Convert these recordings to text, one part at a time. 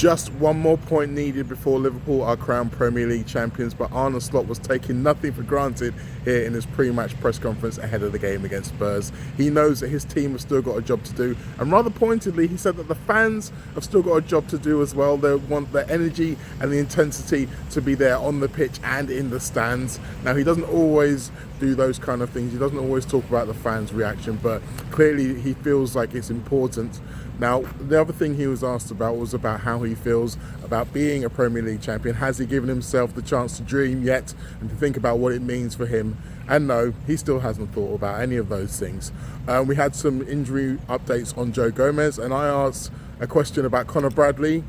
Just one more point needed before Liverpool are crowned Premier League champions, but Arne Slot was taking nothing for granted here in his pre-match press conference ahead of the game against Spurs. He knows that his team has still got a job to do, and rather pointedly, he said that the fans have still got a job to do as well. They want the energy and the intensity to be there on the pitch and in the stands. Now, he doesn't always do those kind of things. He doesn't always talk about the fans' reaction, but clearly he feels like it's important. Now, the other thing he was asked about was about how he feels about being a Premier League champion. Has he given himself the chance to dream yet and to think about what it means for him? And no, he still hasn't thought about any of those things. We had some injury updates on Joe Gomez, and I asked a question about Conor Bradley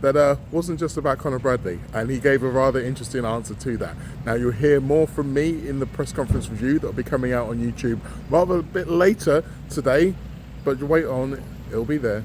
that wasn't just about Conor Bradley, and he gave a rather interesting answer to that. Now, you'll hear more from me in the press conference review that will be coming out on YouTube rather a bit later today, but wait on, it'll be there.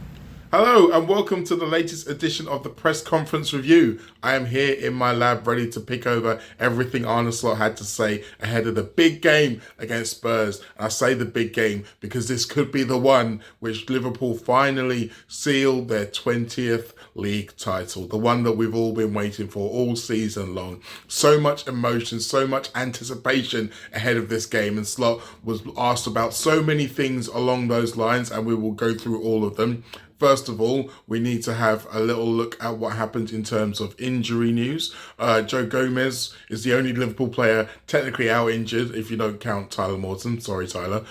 Hello and welcome to the latest edition of the press conference review. I am here in my lab ready to pick over everything Arne Slot had to say ahead of the big game against Spurs. And I say the big game because this could be the one which Liverpool finally sealed their 20th league title, the one that we've all been waiting for all season long. So much emotion, so much anticipation ahead of this game, and Slot was asked about so many things along those lines, and we will go through all of them. First of all, we need to have a little look at what happened in terms of injury news. Joe Gomez is the only Liverpool player technically out injured, if you don't count Tyler Morton. Sorry, Tyler.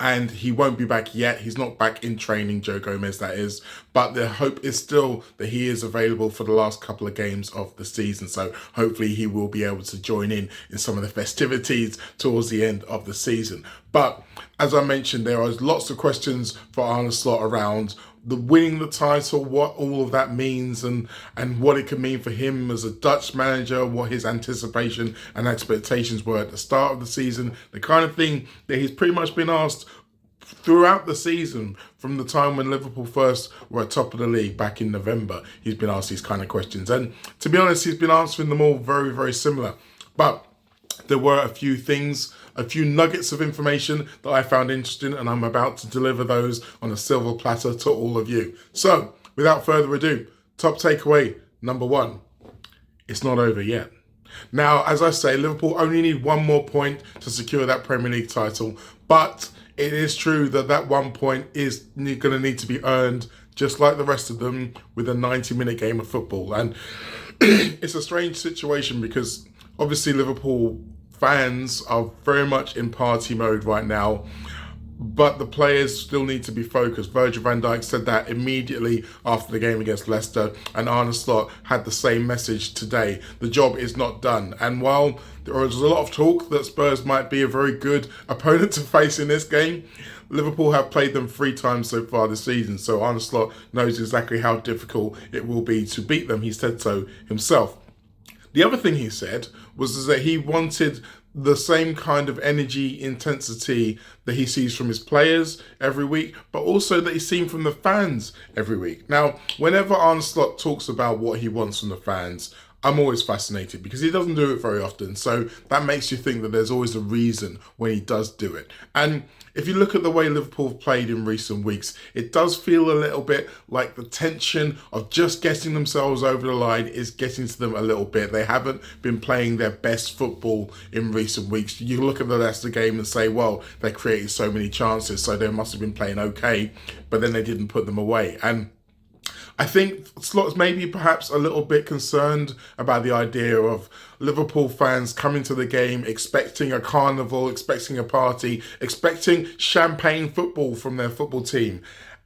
And he won't be back yet. He's not back in training, Joe Gomez, that is. But the hope is still that he is available for the last couple of games of the season. So hopefully he will be able to join in some of the festivities towards the end of the season. But as I mentioned, there are lots of questions for Arne Slot around the winning the title, what all of that means, and what it could mean for him as a Dutch manager, what his anticipation and expectations were at the start of the season, the kind of thing that he's pretty much been asked throughout the season from the time when Liverpool first were at top of the league back in November. He's been asked these kind of questions, and to be honest, he's been answering them all very, very similar. But there were a few things, a few nuggets of information that I found interesting, and I'm about to deliver those on a silver platter to all of you. So, without further ado, top takeaway number one, it's not over yet. Now, as I say, Liverpool only need one more point to secure that Premier League title, but it is true that that 1 point is going to need to be earned, just like the rest of them, with a 90-minute game of football. And it's a strange situation because obviously Liverpool fans are very much in party mode right now, but the players still need to be focused. Virgil van Dijk said that immediately after the game against Leicester, and Arne Slot had the same message today. The job is not done. And while there was a lot of talk that Spurs might be a very good opponent to face in this game, Liverpool have played them 3 times so far this season, so Arne Slot knows exactly how difficult it will be to beat them. He said so himself. The other thing he said was that he wanted the same kind of energy, intensity that he sees from his players every week, but also that he's seen from the fans every week. Now, whenever Arne Slot talks about what he wants from the fans, I'm always fascinated because he doesn't do it very often. So that makes you think that there's always a reason when he does do it. And if you look at the way Liverpool have played in recent weeks, it does feel a little bit like the tension of just getting themselves over the line is getting to them a little bit. They haven't been playing their best football in recent weeks. You look at the Leicester game and say, well, they created so many chances, so they must have been playing okay, but then they didn't put them away. And I think Slot's maybe perhaps a little bit concerned about the idea of Liverpool fans coming to the game expecting a carnival, expecting a party, expecting champagne football from their football team.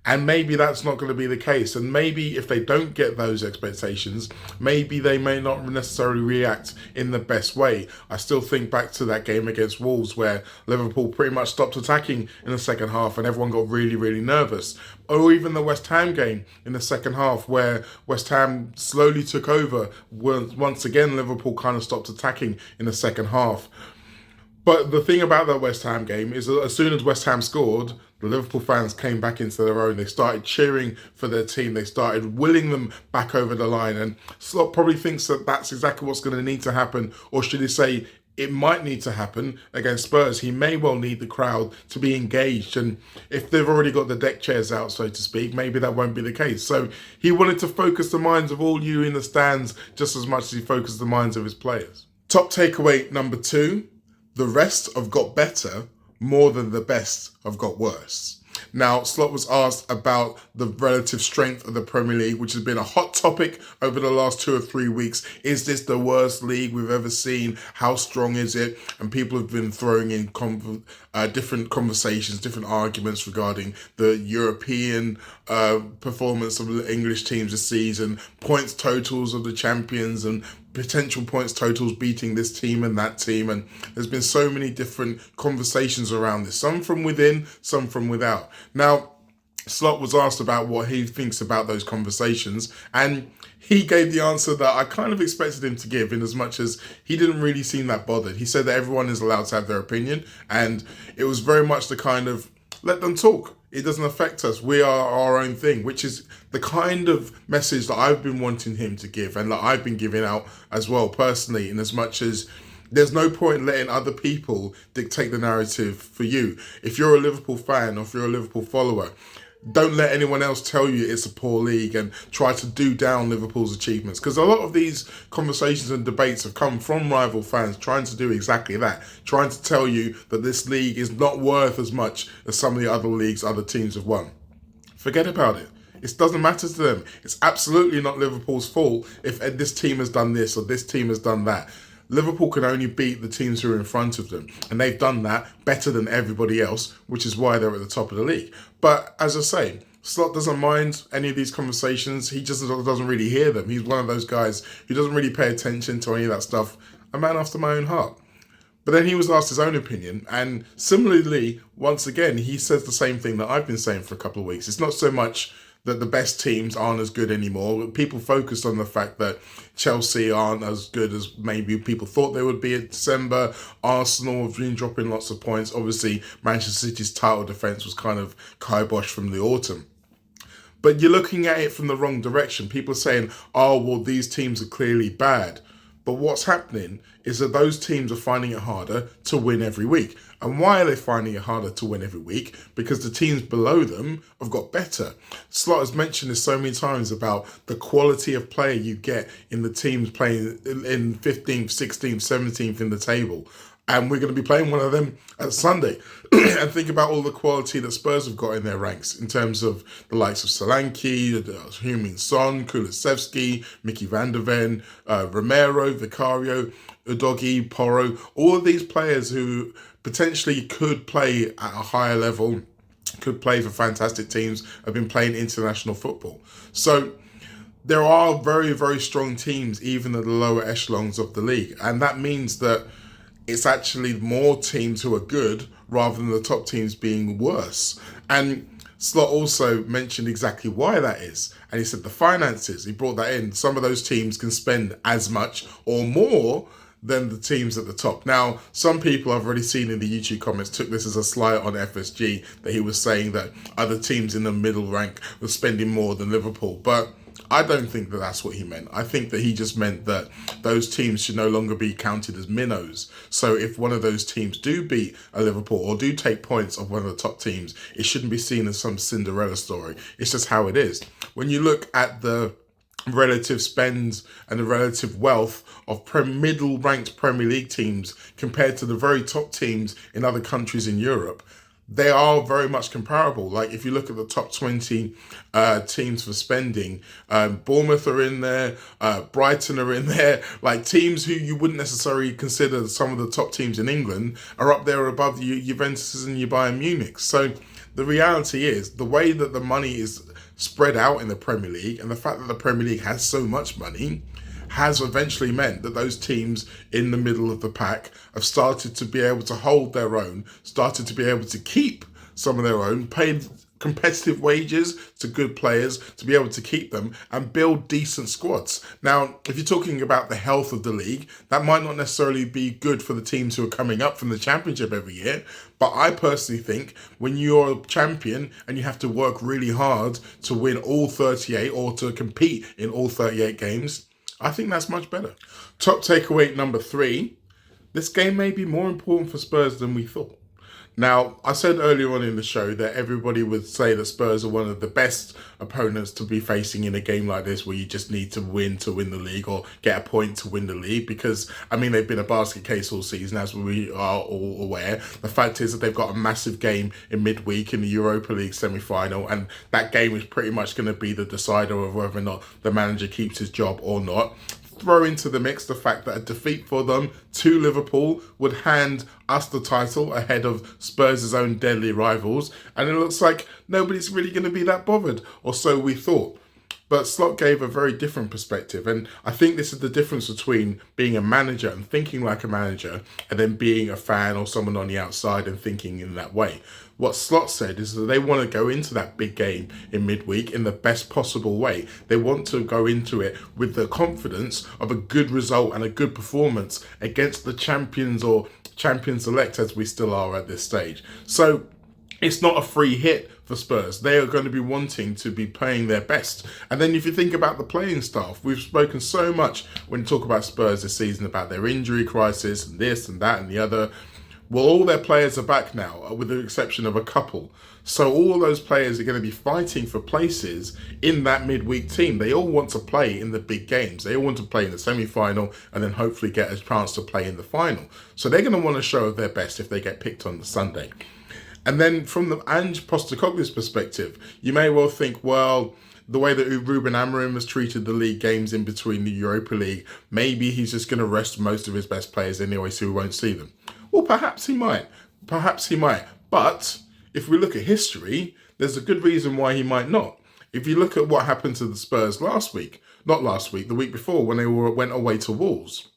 And maybe that's not going to be the case. And maybe if they don't get those expectations, maybe they may not necessarily react in the best way. I still think back to that game against Wolves where Liverpool pretty much stopped attacking in the second half and everyone got really, really nervous. Or even the West Ham game in the second half where West Ham slowly took over. Once again, Liverpool kind of stopped attacking in the second half. But the thing about that West Ham game is that as soon as West Ham scored, the Liverpool fans came back into their own. They started cheering for their team. They started willing them back over the line. And Slot probably thinks that that's exactly what's going to need to happen. Or should he say, it might need to happen against Spurs. He may well need the crowd to be engaged. And if they've already got the deck chairs out, so to speak, maybe that won't be the case. So he wanted to focus the minds of all you in the stands just as much as he focused the minds of his players. Top takeaway number 2, the rest have got better more than the best have got worse. Now, Slot was asked about the relative strength of the Premier League, which has been a hot topic over the last 2 or 3 weeks. Is this the worst league we've ever seen? How strong is it? And people have been throwing in different conversations, different arguments regarding the European performance of the English teams this season, points totals of the champions and potential points totals beating this team and that team. And there's been so many different conversations around this, some from within, some from without. Now, Slot was asked about what he thinks about those conversations, and he gave the answer that I kind of expected him to give, in as much as he didn't really seem that bothered. He said that everyone is allowed to have their opinion, and it was very much the kind of, let them talk. It doesn't affect us. We are our own thing, which is the kind of message that I've been wanting him to give and that I've been giving out as well personally, in as much as there's no point letting other people dictate the narrative for you. If you're a Liverpool fan or if you're a Liverpool follower, don't let anyone else tell you it's a poor league and try to do down Liverpool's achievements. Because a lot of these conversations and debates have come from rival fans trying to do exactly that, trying to tell you that this league is not worth as much as some of the other leagues other teams have won. Forget about it. It doesn't matter to them. It's absolutely not Liverpool's fault if this team has done this or this team has done that. Liverpool can only beat the teams who are in front of them, and they've done that better than everybody else, which is why they're at the top of the league. But as I say, Slot doesn't mind any of these conversations. He just doesn't really hear them. He's one of those guys who doesn't really pay attention to any of that stuff. A man after my own heart. But then he was asked his own opinion, and similarly, once again, he says the same thing that I've been saying for a couple of weeks. It's not so much that the best teams aren't as good anymore. People focused on the fact that Chelsea aren't as good as maybe people thought they would be in December. Arsenal have been dropping lots of points. Obviously, Manchester City's title defence was kind of kibosh from the autumn. But you're looking at it from the wrong direction. People are saying, oh, well, these teams are clearly bad. But what's happening is that those teams are finding it harder to win every week. And why are they finding it harder to win every week? Because the teams below them have got better. Slot has mentioned this so many times about the quality of player you get in the teams playing in 15th, 16th, 17th in the table. And we're going to be playing one of them at Sunday. And think about all the quality that Spurs have got in their ranks in terms of the likes of Solanke, Heung-min Son, Kulusevski, Mickey van der Ven, Romero, Vicario, Udogie, Porro. All of these players who potentially could play at a higher level, could play for fantastic teams, have been playing international football. So there are very, very strong teams even at the lower echelons of the league. And that means that it's actually more teams who are good rather than the top teams being worse. And Slot also mentioned exactly why that is. And he said the finances, he brought that in. Some of those teams can spend as much or more than the teams at the top. Now, some people I've already seen in the YouTube comments took this as a slight on FSG, that he was saying that other teams in the middle rank were spending more than Liverpool. But I don't think that that's what he meant. I think that he just meant that those teams should no longer be counted as minnows. So if one of those teams do beat a Liverpool or do take points of one of the top teams, it shouldn't be seen as some Cinderella story. It's just how it is. When you look at the relative spends and the relative wealth of middle-ranked Premier League teams compared to the very top teams in other countries in Europe, they are very much comparable. Like if you look at the top 20 teams for spending, Bournemouth are in there, Brighton are in there, like teams who you wouldn't necessarily consider some of the top teams in England are up there above the Juventus and your Bayern Munich. So the reality is the way that the money is spread out in the Premier League and the fact that the Premier League has so much money has eventually meant that those teams in the middle of the pack have started to be able to hold their own, started to be able to keep some of their own, paid competitive wages to good players to be able to keep them and build decent squads. Now, if you're talking about the health of the league, that might not necessarily be good for the teams who are coming up from the championship every year. But I personally think when you're a champion and you have to work really hard to win all 38 or to compete in all 38 games, I think that's much better. Top takeaway number 3, this game may be more important for Spurs than we thought. Now, I said earlier on in the show that everybody would say that Spurs are one of the best opponents to be facing in a game like this, where you just need to win the league, or get a point to win the league, because, I mean, they've been a basket case all season, as we are all aware. The fact is that they've got a massive game in midweek in the Europa League semi-final, and that game is pretty much going to be the decider of whether or not the manager keeps his job or not. Throw into the mix the fact that a defeat for them to Liverpool would hand us the title ahead of Spurs' own deadly rivals, and it looks like nobody's really going to be that bothered, or so we thought. But Slot gave a very different perspective, and I think this is the difference between being a manager and thinking like a manager, and then being a fan or someone on the outside and thinking in that way. What Slot said is that they want to go into that big game in midweek in the best possible way. They want to go into it with the confidence of a good result and a good performance against the champions, or champions-elect as we still are at this stage. So it's not a free hit for Spurs. They are going to be wanting to be playing their best. And then if you think about the playing staff, we've spoken so much when you talk about Spurs this season about their injury crisis and this and that and the other. Well, all their players are back now, with the exception of a couple. So all those players are going to be fighting for places in that midweek team. They all want to play in the big games. They all want to play in the semi-final and then hopefully get a chance to play in the final. So they're going to want to show their best if they get picked on the Sunday. And then from the Ange Postecoglou's perspective, you may well think, well, the way that Ruben Amorim has treated the league games in between the Europa League, maybe he's just going to rest most of his best players anyway, so we won't see them. Well, perhaps he might. Perhaps he might. But if we look at history, there's a good reason why he might not. If you look at what happened to the Spurs the week before, when they went away to Wolves.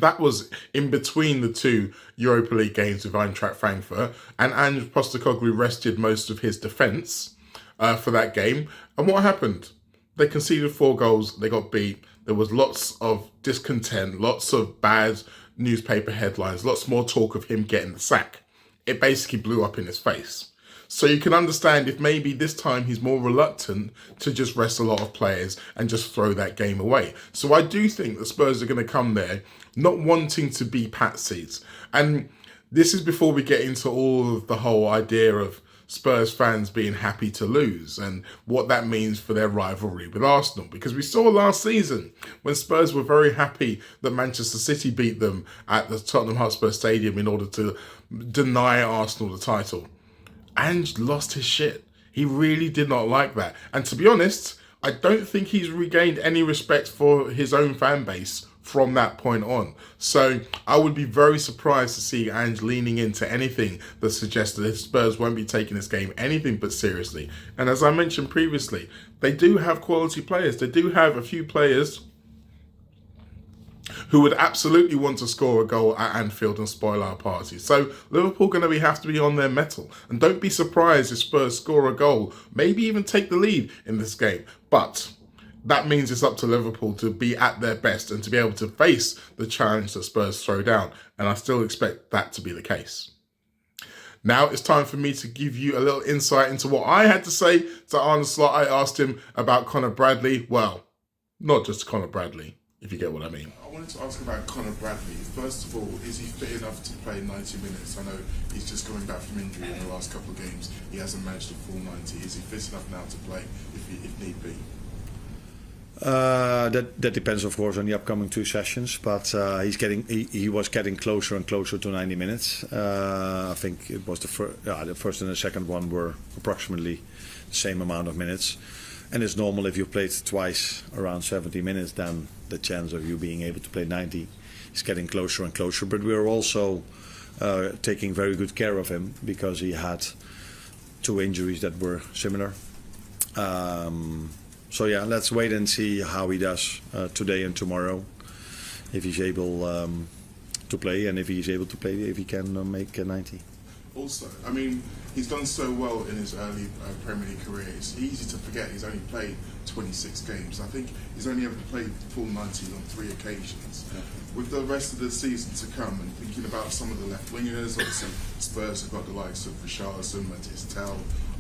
That was in between the two Europa League games with Eintracht Frankfurt, and Ange Postecoglou rested most of his defence for that game. And what happened? They conceded 4 goals, they got beat, there was lots of discontent, lots of bad newspaper headlines, lots more talk of him getting the sack. It basically blew up in his face. So you can understand if maybe this time he's more reluctant to just rest a lot of players and just throw that game away. So I do think the Spurs are going to come there not wanting to be patsies. And this is before we get into all of the whole idea of Spurs fans being happy to lose and what that means for their rivalry with Arsenal. Because we saw last season when Spurs were very happy that Manchester City beat them at the Tottenham Hotspur Stadium in order to deny Arsenal the title. Ange lost his shit. He really did not like that. And to be honest, I don't think he's regained any respect for his own fan base from that point on. So I would be very surprised to see Ange leaning into anything that suggests that Spurs won't be taking this game anything but seriously. And as I mentioned previously, they do have quality players. They do have a few players who would absolutely want to score a goal at Anfield and spoil our party. So Liverpool going to have to be on their mettle. And don't be surprised if Spurs score a goal, maybe even take the lead in this game. But that means it's up to Liverpool to be at their best and to be able to face the challenge that Spurs throw down. And I still expect that to be the case. Now it's time for me to give you a little insight into what I had to say to Arne Slot. I asked him about Conor Bradley. Well, not just Conor Bradley, if you get what I mean. I wanted to ask about Conor Bradley. First of all, is he fit enough to play 90 minutes? I know he's just coming back from injury in the last couple of games. He hasn't managed a full 90. Is he fit enough now to play if need be? That depends, of course, on the upcoming 2 sessions. But he was getting closer and closer to 90 minutes. I think it was the first and the second one were approximately the same amount of minutes. And it's normal if you played twice around 70 minutes, then the chance of you being able to play 90 is getting closer and closer. But we are also taking very good care of him because he had 2 injuries that were similar. So yeah, let's wait and see how he does today and tomorrow. If he's able to play, and if he's able to play, if he can make 90. Also, I mean, he's done so well in his early Premier League career. It's easy to forget he's only played 26 games. I think he's only ever played full 90 on 3 occasions. Yeah. With the rest of the season to come, and thinking about some of the left wingers, obviously Spurs have got the likes of Richarlison, Matis Tell,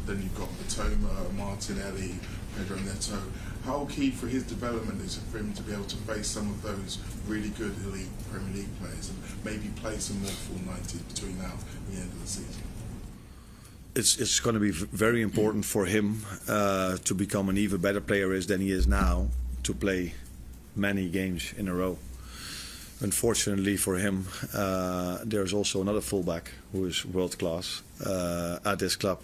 then you've got Matoma, Martinelli, Pedro Neto. how key for his development is it for him to be able to face some of those really good elite Premier League players and maybe play some more full 90s between now and the end of the season? It's going to be very important for him to become an even better player than he is now, to play many games in a row. Unfortunately for him, there's also another fullback who is world class at this club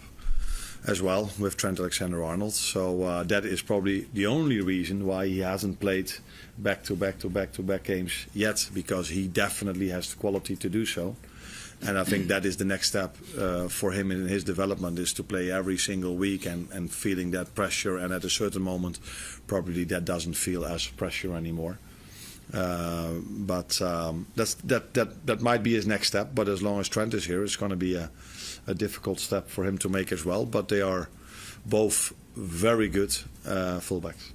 as well, with Trent Alexander-Arnold. So that is probably the only reason why he hasn't played back-to-back games yet, because he definitely has the quality to do so. And I think that is the next step for him in his development, is to play every single week and feeling that pressure. And at a certain moment, probably that doesn't feel as pressure anymore. But that might be his next step. But as long as Trent is here, it's going to be a difficult step for him to make as well. But they are both very good fullbacks.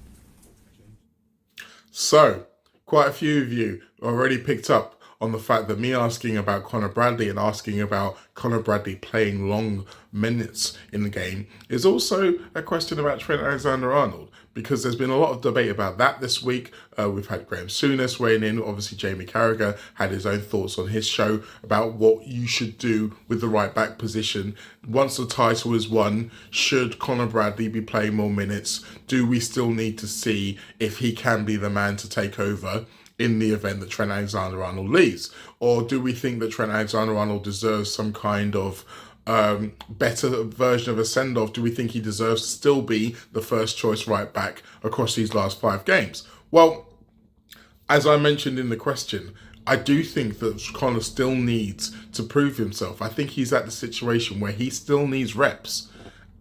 So, quite a few of you already picked up on the fact that me asking about Conor Bradley and asking about Conor Bradley playing long minutes in the game is also a question about Trent Alexander-Arnold, because there's been a lot of debate about that this week. We've had Graham Souness weighing in. Obviously, Jamie Carragher had his own thoughts on his show about what you should do with the right back position. Once the title is won, should Conor Bradley be playing more minutes? Do we still need to see if he can be the man to take over in the event that Trent Alexander-Arnold leaves? Or do we think that Trent Alexander-Arnold deserves some kind of better version of a send-off? Do we think he deserves to still be the first choice right back across these last 5 games? Well, as I mentioned in the question, I do think that Conor still needs to prove himself. I think he's at the situation where he still needs reps.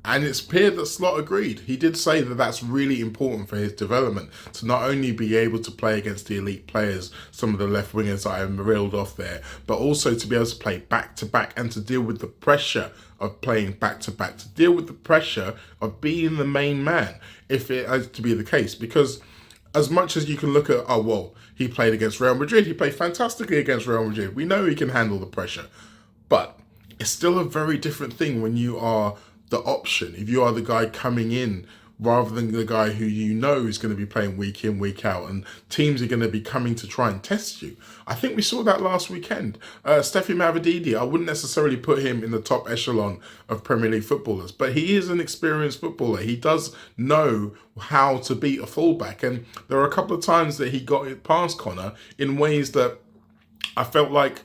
And it's appeared that Slot agreed. He did say that that's really important for his development, to not only be able to play against the elite players, some of the left wingers that I have reeled off there, but also to be able to play back-to-back and to deal with the pressure of playing back-to-back, to deal with the pressure of being the main man, if it has to be the case. Because as much as you can look at, oh, well, he played against Real Madrid, he played fantastically against Real Madrid, we know he can handle the pressure. But it's still a very different thing when you are the option, if you are the guy coming in rather than the guy who you know is going to be playing week in, week out, and teams are going to be coming to try and test you. I think we saw that last weekend. Stefan Mavididi, I wouldn't necessarily put him in the top echelon of Premier League footballers, but he is an experienced footballer. He does know how to beat a fullback, and there are a couple of times that he got it past Conor in ways that I felt like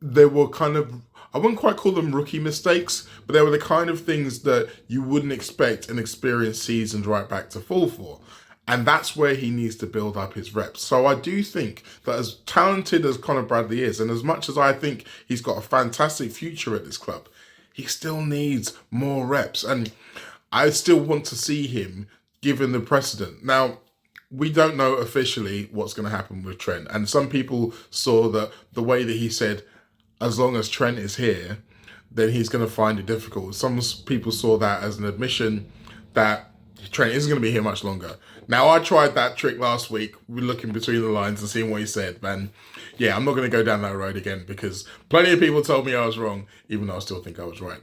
they were kind of, I wouldn't quite call them rookie mistakes, but they were the kind of things that you wouldn't expect an experienced seasoned right back to fall for. And that's where he needs to build up his reps. So I do think that as talented as Conor Bradley is, and as much as I think he's got a fantastic future at this club, he still needs more reps. And I still want to see him given the precedent. Now, we don't know officially what's going to happen with Trent. And some people saw that the way that he said, as long as Trent is here, then he's going to find it difficult. Some people saw that as an admission that Trent isn't going to be here much longer. Now, I tried that trick last week, looking between the lines and seeing what he said, man. Yeah, I'm not going to go down that road again, because plenty of people told me I was wrong, even though I still think I was right.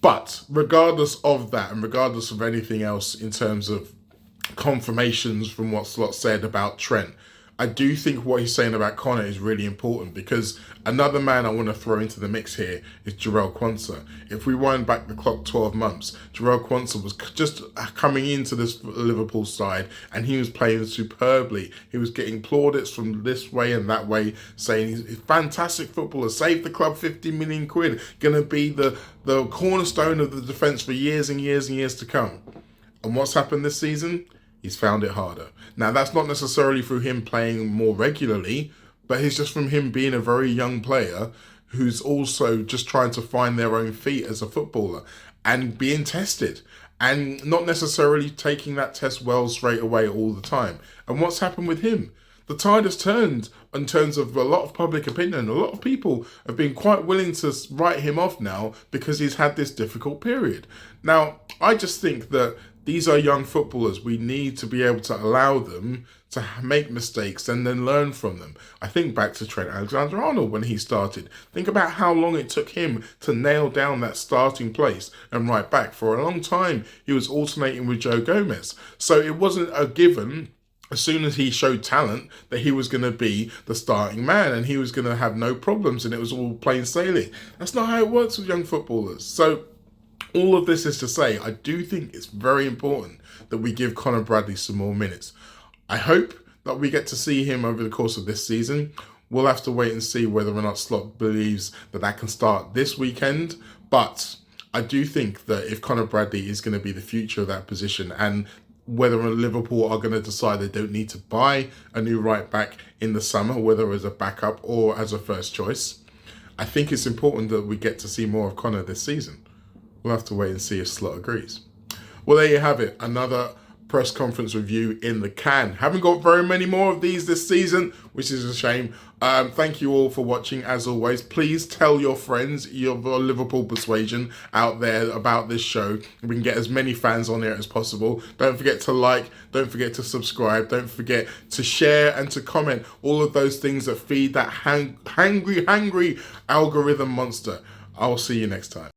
But regardless of that, and regardless of anything else in terms of confirmations from what Slot said about Trent, I do think what he's saying about Conor is really important, because another man I want to throw into the mix here is Jarell Quansah. If we wind back the clock 12 months, Jarell Quansah was just coming into this Liverpool side and he was playing superbly. He was getting plaudits from this way and that way, saying he's a fantastic footballer, saved the club 50 million quid, going to be the cornerstone of the defence for years and years and years to come. And what's happened this season? He's found it harder. Now, that's not necessarily through him playing more regularly, but it's just from him being a very young player who's also just trying to find their own feet as a footballer and being tested and not necessarily taking that test well straight away all the time. And what's happened with him? The tide has turned in terms of a lot of public opinion. A lot of people have been quite willing to write him off now because he's had this difficult period. Now, I just think that These are young footballers. We need to be able to allow them to make mistakes and then learn from them. I think back to Trent Alexander-Arnold when he started. Think about how long it took him to nail down that starting place and right back. For a long time, he was alternating with Joe Gomez. So it wasn't a given as soon as he showed talent that he was going to be the starting man and he was going to have no problems and it was all plain sailing. That's not how it works with young footballers. So all of this is to say, I do think it's very important that we give Conor Bradley some more minutes. I hope that we get to see him over the course of this season. We'll have to wait and see whether or not Slot believes that that can start this weekend. But I do think that if Conor Bradley is going to be the future of that position, and whether Liverpool are going to decide they don't need to buy a new right back in the summer, whether as a backup or as a first choice, I think it's important that we get to see more of Conor this season. We'll have to wait and see if Slot agrees. Well, there you have it. Another press conference review in the can. Haven't got very many more of these this season, which is a shame. Thank you all for watching. As always, please tell your friends, your Liverpool persuasion out there about this show. We can get as many fans on here as possible. Don't forget to like, don't forget to subscribe, don't forget to share and to comment. All of those things that feed that hangry algorithm monster. I'll see you next time.